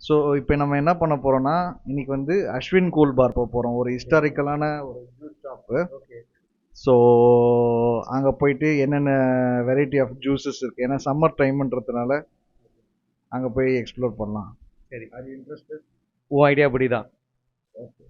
So இப்போ நம்ம என்ன பண்ண போகிறோம்னா இன்னைக்கு வந்து அஸ்வின் கூல் பார் போக போகிறோம். ஒரு ஹிஸ்டாரிக்கலான ஒரு ஜூஸ் ஷாப்பு. ஸோ அங்கே போயிட்டு என்னென்ன வெரைட்டி ஆஃப் ஜூஸஸ் இருக்குது, ஏன்னா சம்மர் டைம்ன்றதுனால அங்கே போய் எக்ஸ்ப்ளோர் பண்ணலாம். சரி, அது இன்ட்ரெஸ்டட்? உன் ஐடியா படி தான். ஓகே.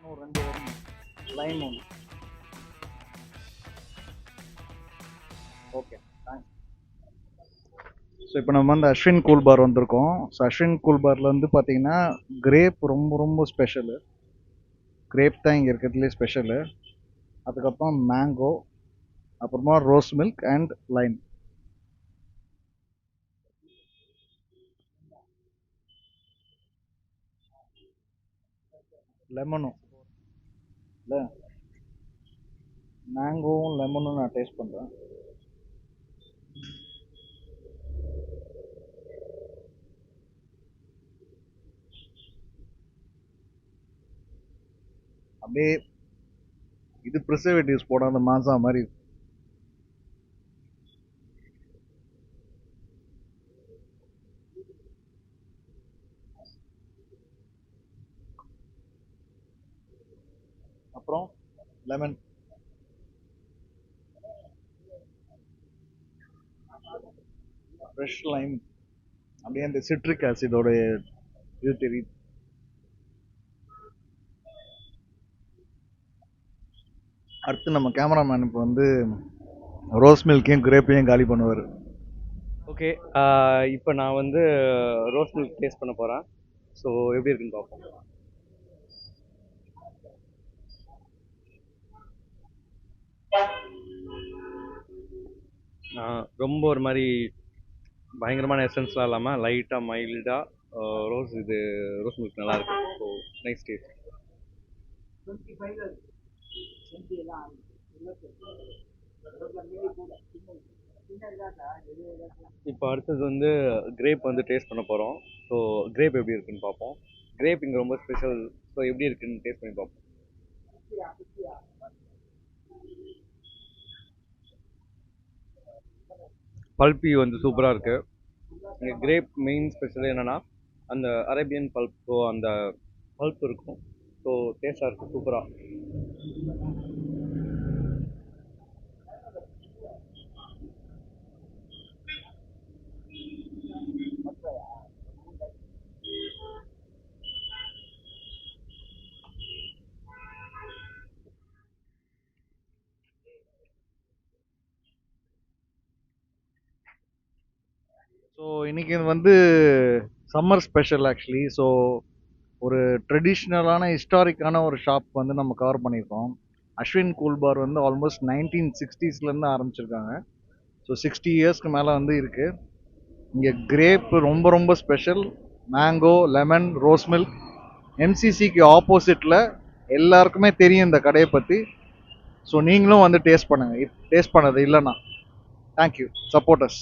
இன்னும் 2 வரும். லைம் ஒன்று. Okay, thanks. ஸோ இப்போ நம்ம வந்து அஸ்வின் கூல் பார் வந்திருக்கோம். ஸோ அஸ்வின் கூல் பாரில் வந்து பார்த்தீங்கன்னா கிரேப் ரொம்ப ரொம்ப ஸ்பெஷலு. கிரேப் தான் இங்கே இருக்கிறதுலே ஸ்பெஷலு. அதுக்கப்புறம் மேங்கோ, அப்புறமா ரோஸ் மில்க் அண்ட் லைம். லெமனும் இல்லை, மேங்கோவும் லெமனும் நான் டேஸ்ட் பண்ணுறேன். அப்படியே இது ப்ரிசர்வேட்டிவ்ஸ் போடாத மாசா மாதிரி இருக்கு. அப்புறம் லெமன், ஃப்ரெஷ் லைம், அப்படியே அந்த சிட்ரிக் ஆசிடோட இது தெரியுது. அடுத்து நம்ம கேமராமேன் இப்போ வந்து ரோஸ் மில்க்கையும் கிரேப்பையும் காலி பண்ணுவார். ஓகே, இப்போ நான் வந்து ரோஸ் மில்க் டேஸ்ட் பண்ண போகிறேன். ஸோ எப்படி இருக்குன்னு பார்ப்போம். ரொம்ப ஒரு மாதிரி பயங்கரமான எசன்ஸ்லாம் இல்லாமல் லைட்டாக மைல்டாக ரோஸ் மில்க் நல்லா இருக்கு. So nice taste. இப்போ அடுத்தது வந்து கிரேப் வந்து டேஸ்ட் பண்ண போகிறோம். ஸோ கிரேப் எப்படி இருக்குன்னு பார்ப்போம். கிரேப் இங்கே ரொம்ப ஸ்பெஷல். ஸோ எப்படி இருக்குன்னு டேஸ்ட் பண்ணி பார்ப்போம். பல்பி வந்து சூப்பராக இருக்குது. இங்கே கிரேப் மெயின் ஸ்பெஷல் என்னென்னா அந்த அரேபியன் பல்ப். ஸோ அந்த பல்ப் இருக்கும். ஸோ டேஸ்டாக இருக்குது, சூப்பராக. ஸோ இன்னைக்கு வந்து சம்மர் ஸ்பெஷல் ஆக்சுவலி. ஸோ ஒரு ட்ரெடிஷ்னலான ஹிஸ்டாரிக்கான ஒரு ஷாப் வந்து நம்ம கவர் பண்ணியிருக்கோம். அஸ்வின் கூல் பார் வந்து ஆல்மோஸ்ட் 1960ஸ்லேருந்து ஆரம்பிச்சிருக்காங்க. ஸோ 60 இயர்ஸ்க்கு மேலே வந்து இருக்குது. இங்கே கிரேப் ரொம்ப ரொம்ப special. Mango, lemon, rose milk. எம்சிசிக்கு ஆப்போசிட்டில் எல்லாருக்குமே தெரியும் இந்த கடையை பற்றி. ஸோ நீங்களும் வந்து டேஸ்ட் பண்ணுங்கள், டேஸ்ட் பண்ணது இல்லைன்னா. Thank you, supporters.